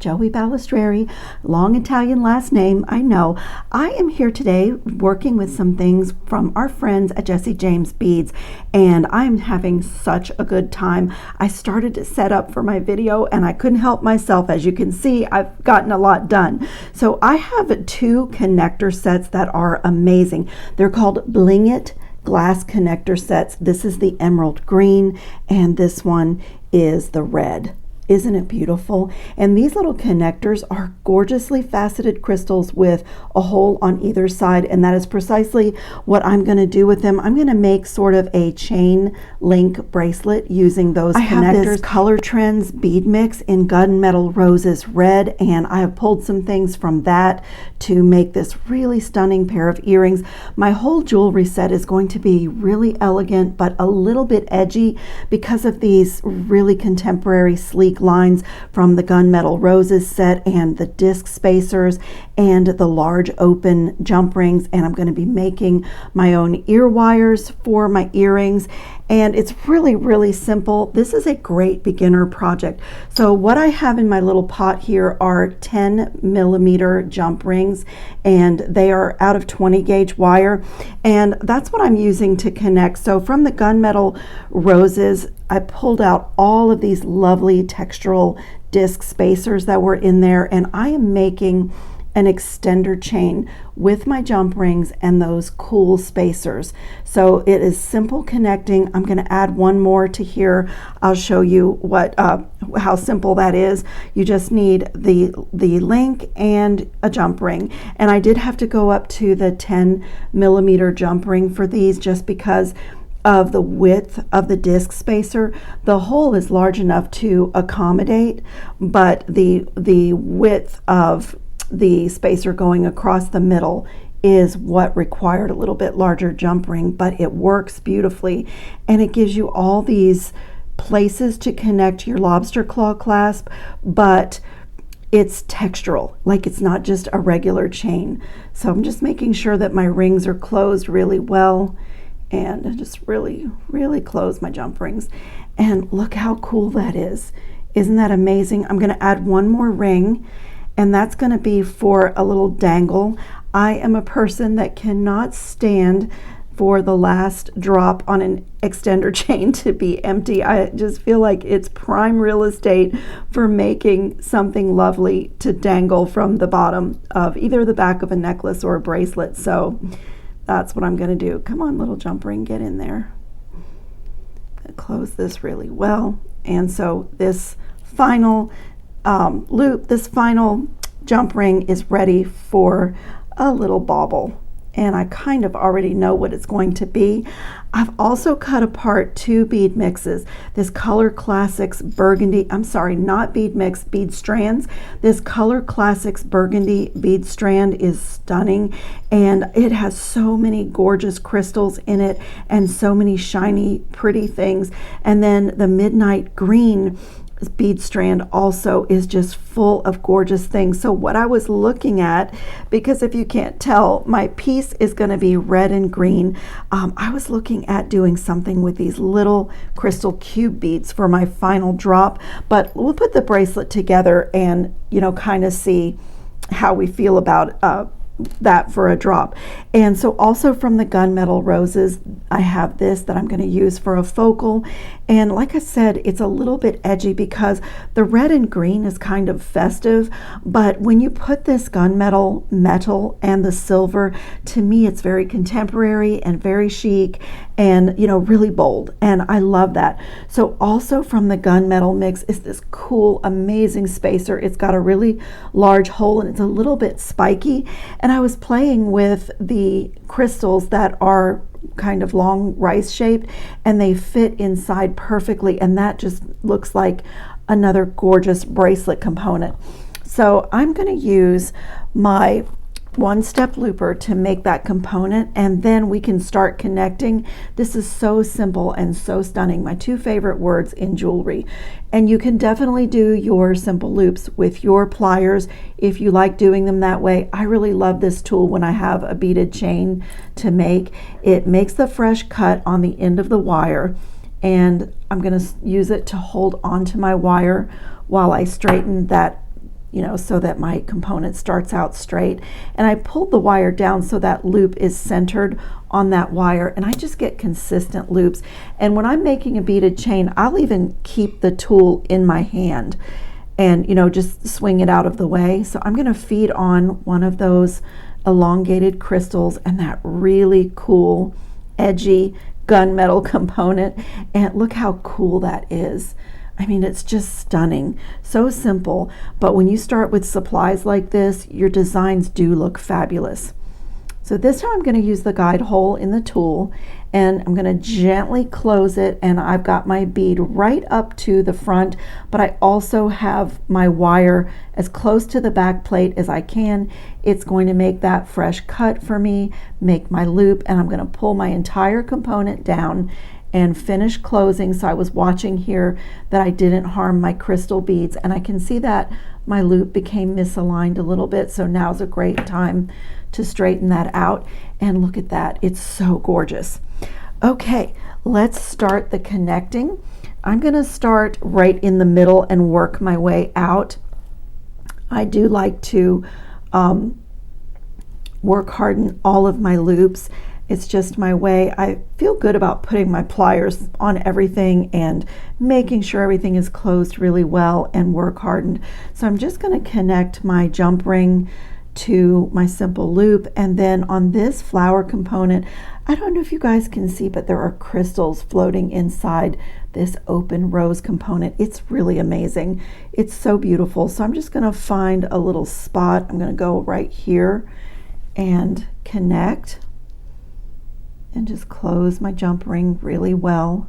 Joey Balistreri, long Italian last name, I know. I am here today working with some things from our friends at Jesse James Beads, and I'm having such a good time. I started to set up for my video and I couldn't help myself. As you can see, I've gotten a lot done. So I have two connector sets that are amazing. They're called Bling It glass connector sets. This is the emerald green and this one is the red. Isn't it beautiful? And these little connectors are gorgeously faceted crystals with a hole on either side, and that is precisely what I'm going to do with them. I'm going to make sort of a chain link bracelet using those connectors. I have this Color Trends bead mix in Gunmetal Roses Red, and I have pulled some things from that to make this really stunning pair of earrings. My whole jewelry set is going to be really elegant but a little bit edgy because of these really contemporary sleek lines from the Gunmetal Roses set and the disc spacers and the large open jump rings, and I'm going to be making my own ear wires for my earrings, and it's really simple. This is a great beginner project. So what I have in my little pot here are 10mm jump rings, and they are out of 20 gauge wire, and that's what I'm using to connect. So from the Gunmetal Roses, I pulled out all of these lovely textural disc spacers that were in there, and I am making an extender chain with my jump rings and those cool spacers. So it is simple connecting. I'm going to add one more to here. I'll show you what how simple that is. You just need the link and a jump ring, and I did have to go up to the 10mm jump ring for these just because of the width of the disc spacer. The hole is large enough to accommodate, but the width of the spacer going across the middle is what required a little bit larger jump ring, but it works beautifully, and it gives you all these places to connect your lobster claw clasp, but it's textural, like it's not just a regular chain. So I'm just making sure that my rings are closed really well, and just really close my jump rings. And look how cool that is. Isn't that amazing? I'm going to add one more ring, and that's going to be for a little dangle. I am a person that cannot stand for the last drop on an extender chain to be empty. I just feel like it's prime real estate for making something lovely to dangle from the bottom of either the back of a necklace or a bracelet. So that's what I'm going to do. Come on, little jump ring, get in there. Close this really well. And so this final loop, this final jump ring is ready for a little bauble, and I kind of already know what it's going to be. I've also cut apart two bead mixes. This Color Classics Burgundy, I'm sorry, not bead mix, bead strands. This Color Classics Burgundy bead strand is stunning, and it has so many gorgeous crystals in it and so many shiny, pretty things. And then the Midnight Green bead strand also is just full of gorgeous things. So what I was looking at, because if you can't tell, my piece is going to be red and green. I was looking at doing something with these little crystal cube beads for my final drop, but we'll put the bracelet together and, you know, kind of see how we feel about that for a drop. And so also from the Gunmetal Roses, I have this that I'm going to use for a focal, and like I said, it's a little bit edgy because the red and green is kind of festive, but when you put this gunmetal metal and the silver, to me it's very contemporary and very chic and, you know, really bold, and I love that. So also from the gunmetal mix is this cool, amazing spacer. It's got a really large hole and it's a little bit spiky, and I was playing with the crystals that are kind of long rice shaped, and they fit inside perfectly, and that just looks like another gorgeous bracelet component. So I'm going to use my one-step looper to make that component, and then we can start connecting. This is so simple and so stunning. My two favorite words in jewelry. And you can definitely do your simple loops with your pliers if you like doing them that way. I really love this tool when I have a beaded chain to make. It makes the fresh cut on the end of the wire, and I'm going to use it to hold onto my wire while I straighten that you know, so that my component starts out straight. And I pulled the wire down so that loop is centered on that wire, and I just get consistent loops. And when I'm making a beaded chain, I'll even keep the tool in my hand and, you know, just swing it out of the way. So I'm going to feed on one of those elongated crystals and that really cool edgy gunmetal component, and look how cool that is. I mean, it's just stunning. So simple, but when you start with supplies like this, your designs do look fabulous. So this time I'm going to use the guide hole in the tool, and I'm going to gently close it, and I've got my bead right up to the front, but I also have my wire as close to the back plate as I can. It's going to make that fresh cut for me, make my loop, and I'm going to pull my entire component down and finish closing. So I was watching here that I didn't harm my crystal beads, and I can see that my loop became misaligned a little bit, so now's a great time to straighten that out. And look at that, it's so gorgeous. Okay, let's start the connecting. I'm going to start right in the middle and work my way out. I do like to work harden all of my loops. It's just my way. I feel good about putting my pliers on everything and making sure everything is closed really well and work hardened. So I'm just going to connect my jump ring to my simple loop, and then on this flower component, I don't know if you guys can see, but there are crystals floating inside this open rose component. It's really amazing. It's so beautiful. So I'm just going to find a little spot. I'm going to go right here and connect and just close my jump ring really well.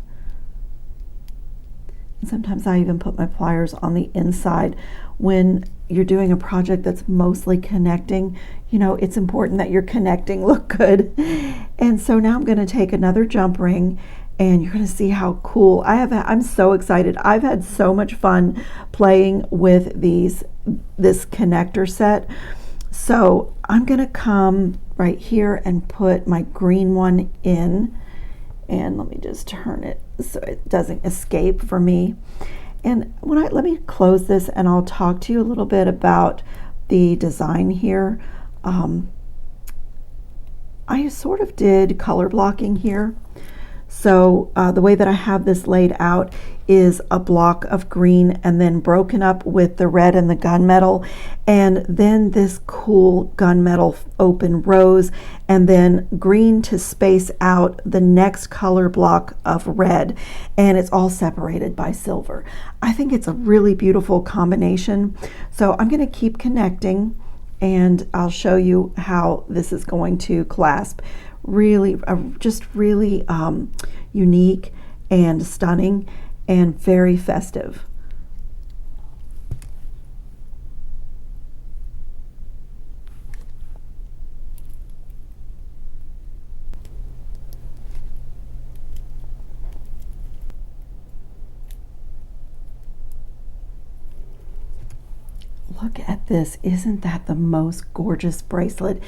And sometimes I even put my pliers on the inside. When you're doing a project that's mostly connecting, you know, it's important that your connecting look good. And so now I'm going to take another jump ring, and you're going to see how cool I'm so excited. I've had so much fun playing with this connector set. So I'm going to come right here and put my green one in, and let me just turn it so it doesn't escape for me. And let me close this, and I'll talk to you a little bit about the design here. I sort of did color blocking here. So the way that I have this laid out is a block of green and then broken up with the red and the gunmetal, and then this cool gunmetal open rose, and then green to space out the next color block of red, and it's all separated by silver. I think it's a really beautiful combination. So I'm going to keep connecting, and I'll show you how this is going to clasp. Really, just really unique and stunning and very festive. Look at this. Isn't that the most gorgeous bracelet?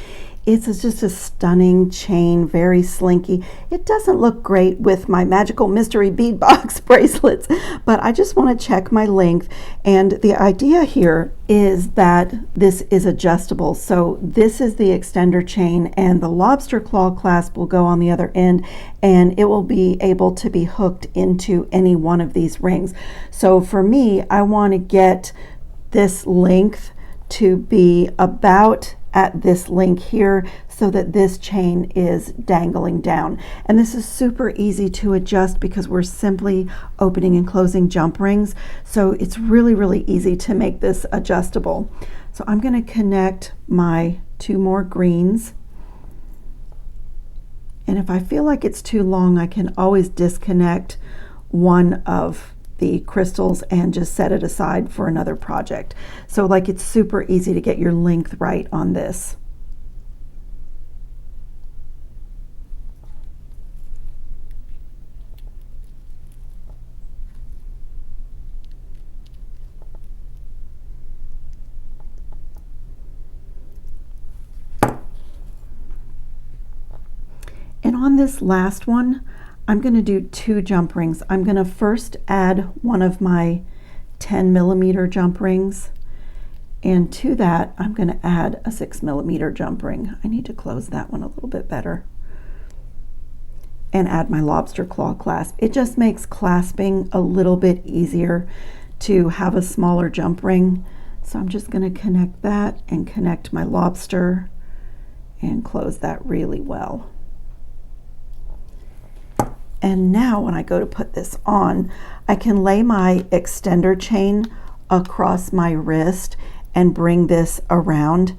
It's just a stunning chain, very slinky. It doesn't look great with my magical mystery bead box bracelets, but I just want to check my length. And the idea here is that this is adjustable. So this is the extender chain, and the lobster claw clasp will go on the other end, and it will be able to be hooked into any one of these rings. So for me, I want to get this length to be about at this link here so that this chain is dangling down. And this is super easy to adjust because we're simply opening and closing jump rings. So it's really, really easy to make this adjustable. So I'm going to connect my two more greens. And if I feel like it's too long, I can always disconnect one of the crystals and just set it aside for another project. So like, it's super easy to get your length right on this. And on this last one, I'm going to do two jump rings. I'm going to first add one of my 10mm jump rings, And to that, I'm going to add a 6mm jump ring. I need to close that one a little bit better. And add my lobster claw clasp. It just makes clasping a little bit easier to have a smaller jump ring. So I'm just going to connect that and connect my lobster and close that really well. And now when I go to put this on, I can lay my extender chain across my wrist and bring this around,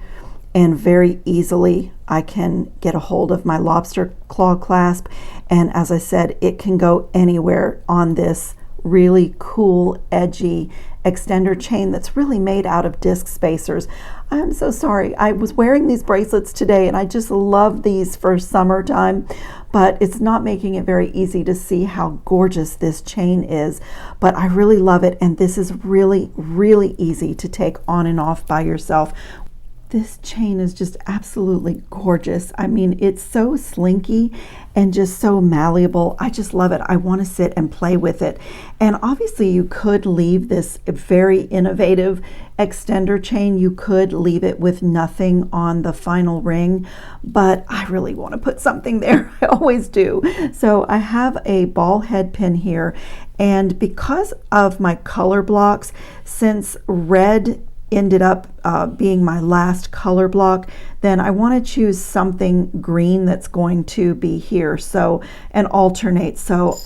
and very easily I can get a hold of my lobster claw clasp. And as I said, it can go anywhere on this really cool, edgy extender chain that's really made out of disc spacers. I'm so sorry. I was wearing these bracelets today and I just love these for summertime, but it's not making it very easy to see how gorgeous this chain is. But I really love it, and this is really, really easy to take on and off by yourself. This chain is just absolutely gorgeous. I mean, it's so slinky and just so malleable. I just love it. I want to sit and play with it. And obviously you could leave this very innovative extender chain. You could leave it with nothing on the final ring, but I really want to put something there. I always do. So I have a ball head pin here, and because of my color blocks, since red ended up being my last color block, then I want to choose something green that's going to be here, so, and alternate. So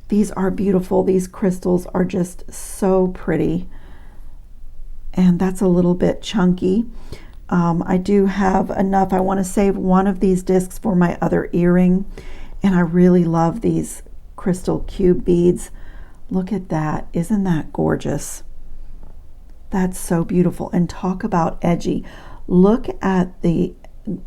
these are beautiful. These crystals are just so pretty, and that's a little bit chunky. I do have enough. I want to save one of these discs for my other earring, and I really love these crystal cube beads. Look at that. Isn't that gorgeous? That's so beautiful. And talk about edgy. Look at the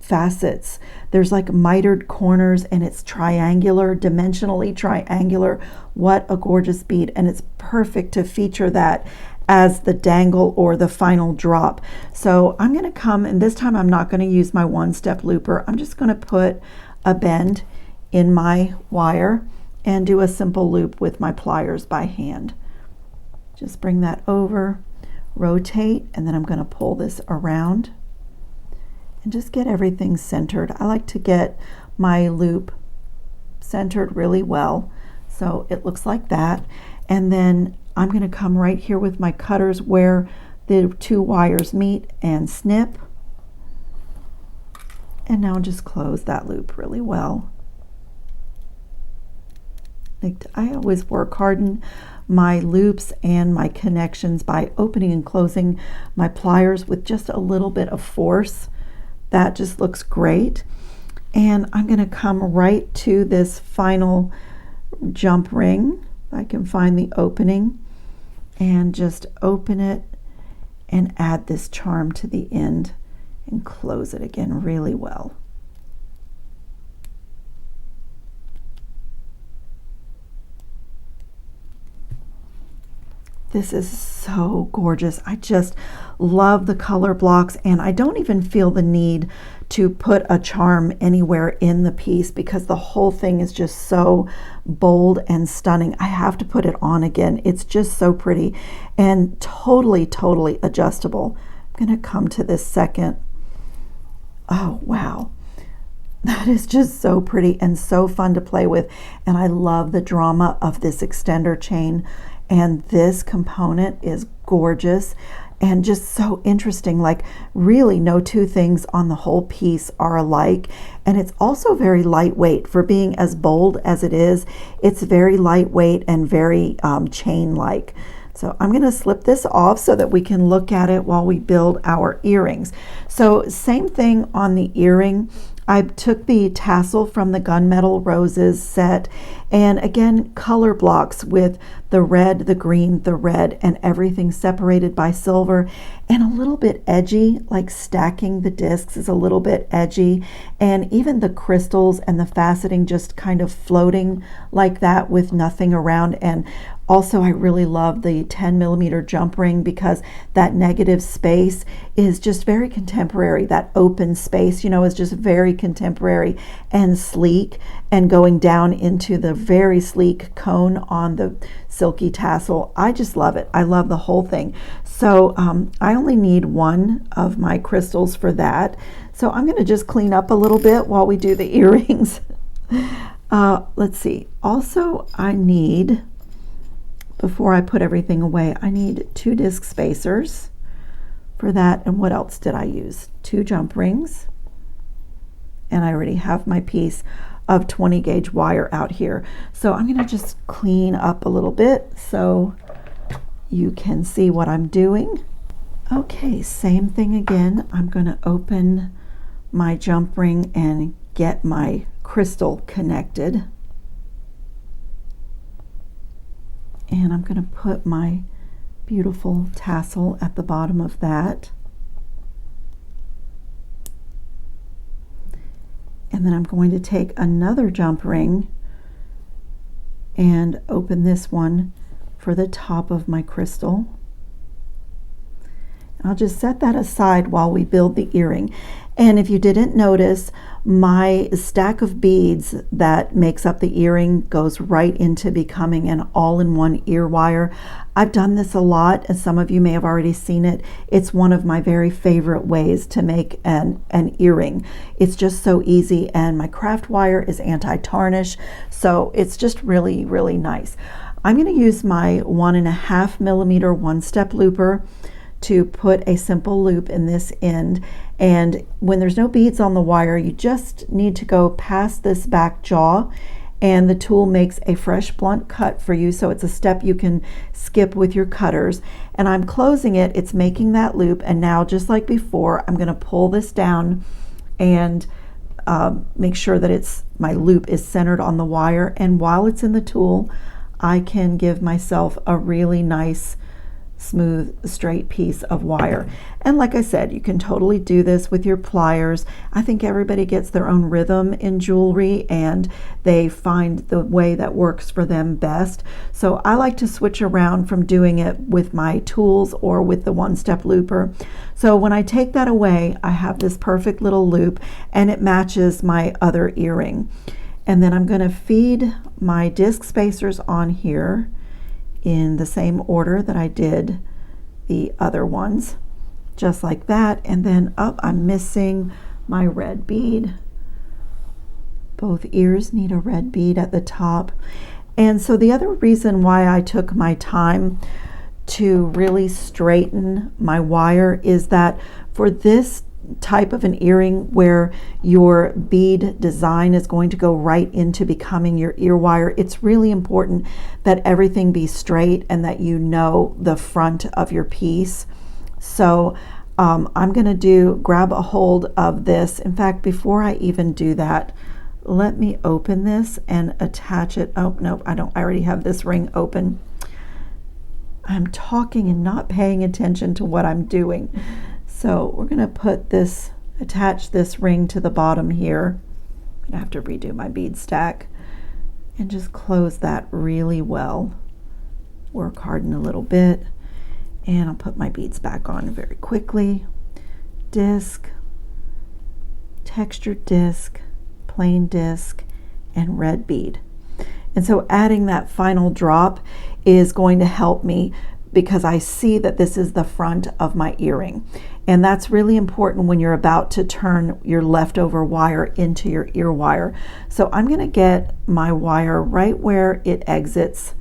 facets. There's like mitered corners, and it's triangular, dimensionally triangular. What a gorgeous bead. And it's perfect to feature that as the dangle or the final drop. So I'm going to come, and this time I'm not going to use my one-step looper. I'm just going to put a bend in my wire and do a simple loop with my pliers by hand. Just bring that over, rotate, and then I'm going to pull this around and just get everything centered. I like to get my loop centered really well, so it looks like that. And then I'm going to come right here with my cutters where the two wires meet and snip, and now just close that loop really well. I always work harden my loops and my connections by opening and closing my pliers with just a little bit of force. That just looks great. And I'm going to come right to this final jump ring. If I can find the opening, and just open it and add this charm to the end and close it again really well. This is so gorgeous. I just love the color blocks, and I don't even feel the need to put a charm anywhere in the piece because the whole thing is just so bold and stunning. I have to put it on again. It's just so pretty and totally, totally adjustable. I'm going to come to this second. Oh, wow. That is just so pretty and so fun to play with. And I love the drama of this extender chain. And this component is gorgeous and just so interesting. Like, really no two things on the whole piece are alike. And it's also very lightweight for being as bold as it is. It's very lightweight and very chain-like. So I'm going to slip this off so that we can look at it while we build our earrings. So same thing on the earring. I took the tassel from the Gunmetal Roses set, and again, color blocks with the red, the green, the red, and everything separated by silver, and a little bit edgy, like stacking the discs is a little bit edgy, and even the crystals and the faceting just kind of floating like that with nothing around. And Also, I really love the 10mm jump ring because that negative space is just very contemporary. That open space, you know, is just very contemporary and sleek, and going down into the very sleek cone on the silky tassel. I just love it. I love the whole thing. So I only need one of my crystals for that. So I'm going to just clean up a little bit while we do the earrings. Let's see. Also, I need, before I put everything away, I need 2 disc spacers for that. And what else did I use? 2 jump rings. And I already have my piece of 20 gauge wire out here. So I'm going to just clean up a little bit so you can see what I'm doing. Okay, same thing again. I'm going to open my jump ring and get my crystal connected. And I'm going to put my beautiful tassel at the bottom of that. And then I'm going to take another jump ring and open this one for the top of my crystal. I'll just set that aside while we build the earring. And if you didn't notice, my stack of beads that makes up the earring goes right into becoming an all-in-one ear wire. I've done this a lot, and some of you may have already seen it. It's one of my very favorite ways to make an earring. It's just so easy, and my craft wire is anti-tarnish, so it's just really, really nice. I'm going to use my 1.5mm one-step looper to put a simple loop in this end, and when there's no beads on the wire, you just need to go past this back jaw, and the tool makes a fresh blunt cut for you, so it's a step you can skip with your cutters. And I'm closing it, it's making that loop, and now just like before, I'm going to pull this down and make sure that my loop is centered on the wire, and while it's in the tool, I can give myself a really nice smooth straight piece of wire. And like I said, you can totally do this with your pliers. I think everybody gets their own rhythm in jewelry, and they find the way that works for them best. So I like to switch around from doing it with my tools or with the one-step looper. So when I take that away, I have this perfect little loop, and it matches my other earring. And then I'm going to feed my disc spacers on here in the same order that I did the other ones, just like that. And then I'm missing my red bead. Both ears need a red bead at the top. And so the other reason why I took my time to really straighten my wire is that for this type of an earring where your bead design is going to go right into becoming your ear wire, it's really important that everything be straight and that you know the front of your piece. So I'm going to grab a hold of this. In fact, before I even do that, let me open this and attach it. Oh, no, I don't. I already have this ring open. I'm talking and not paying attention to what I'm doing. So we're going to attach this ring to the bottom here. I'm going to have to redo my bead stack and just close that really well. Work hard in a little bit, and I'll put my beads back on very quickly. Disc, textured disc, plain disc, and red bead. And so adding that final drop is going to help me because I see that this is the front of my earring. And that's really important when you're about to turn your leftover wire into your ear wire. So I'm going to get my wire right where it exits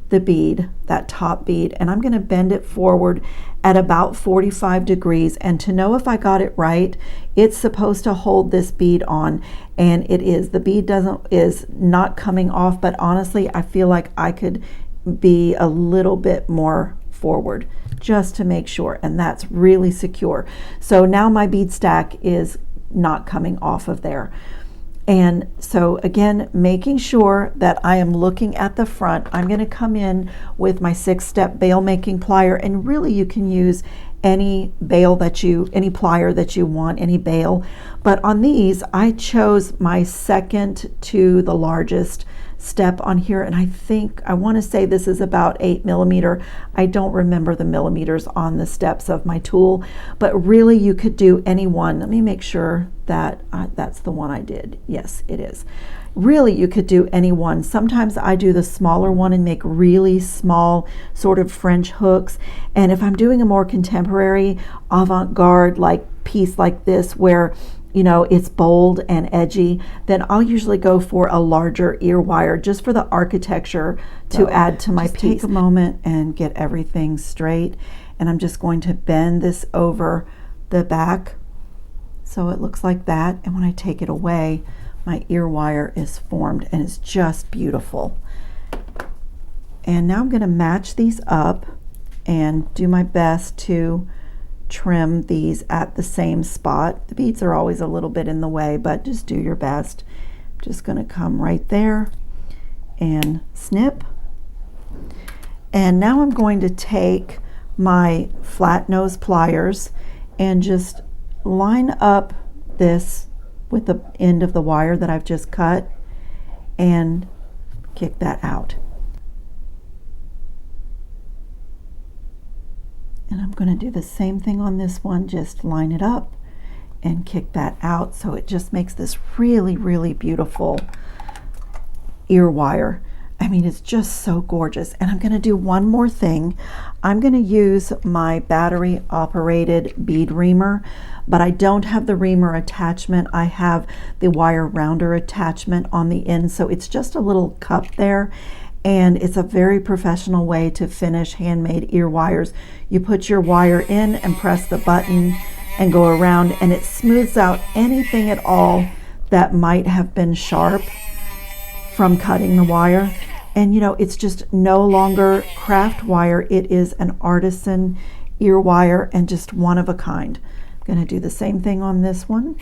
the bead, that top bead, and I'm going to bend it forward at about 45 degrees. And to know if I got it right, it's supposed to hold this bead on, and it is. The bead is not coming off, but honestly, I feel like I could be a little bit more forward just to make sure, and that's really secure. So now my bead stack is not coming off of there. And so again, making sure that I am looking at the front, I'm going to come in with my 6-step bail making plier, and really you can use any bail that any plier that you want, any bail. But on these, I chose my second to the largest step on here, and I want to say this is about 8 mm. I don't remember the millimeters on the steps of my tool, but really you could do any one. Let me make sure that that's the one I did. Yes, it is. Really, you could do any one. Sometimes I do the smaller one and make really small sort of French hooks. And if I'm doing a more contemporary avant-garde like piece like this where it's bold and edgy, then I'll usually go for a larger ear wire just for the architecture to add to my piece. Take a moment and get everything straight. And I'm just going to bend this over the back so it looks like that. And when I take it away, my ear wire is formed and it's just beautiful. And now I'm going to match these up and do my best to trim these at the same spot. The beads are always a little bit in the way, but just do your best. I'm just going to come right there and snip. And now I'm going to take my flat nose pliers and just line up this with the end of the wire that I've just cut and kick that out. And I'm going to do the same thing on this one, just line it up and kick that out, so it just makes this really, really beautiful ear wire. I mean, it's just so gorgeous. And I'm going to do one more thing. I'm going to use my battery operated bead reamer, but I don't have the reamer attachment. I have the wire rounder attachment on the end, so it's just a little cup there. And it's a very professional way to finish handmade ear wires. You put your wire in and press the button and go around, and it smooths out anything at all that might have been sharp from cutting the wire. And it's just no longer craft wire. It is an artisan ear wire and just one of a kind. I'm going to do the same thing on this one.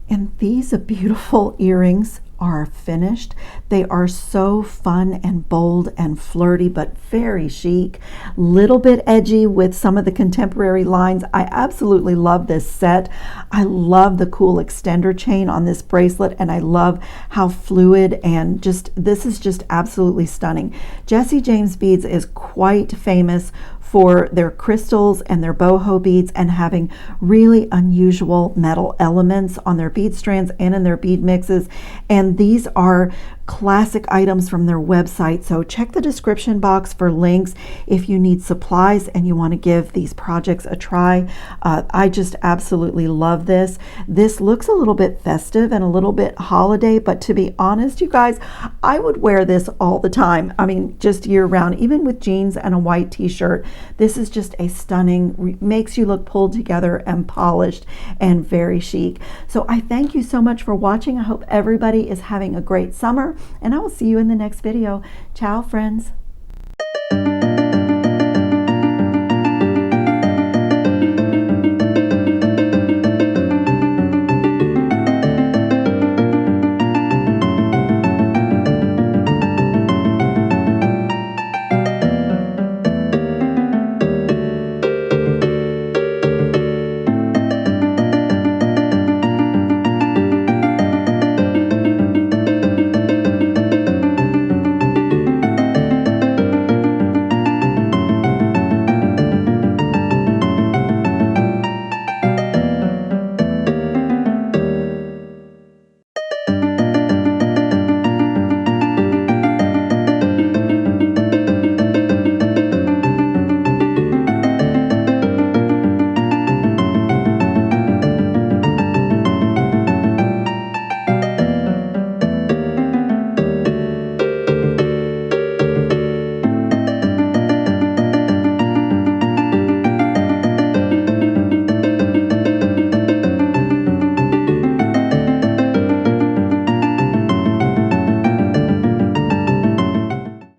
And these beautiful earrings are finished. They are so fun and bold and flirty, but very chic, little bit edgy with some of the contemporary lines. I absolutely love this set. I love the cool extender chain on this bracelet, and I love how fluid and this is just absolutely stunning. Jessie James Beads is quite famous for their crystals and their boho beads and having really unusual metal elements on their bead strands and in their bead mixes. And these are classic items from their website, so check the description box for links if you need supplies and you want to give these projects a try. I just absolutely love this. This looks a little bit festive and a little bit holiday, but to be honest, you guys, I would wear this all the time. I mean, just year round, even with jeans and a white t-shirt. This is just a stunning, makes you look pulled together and polished and very chic. So I thank you so much for watching. I hope everybody is having a great summer, and I will see you in the next video. Ciao, friends.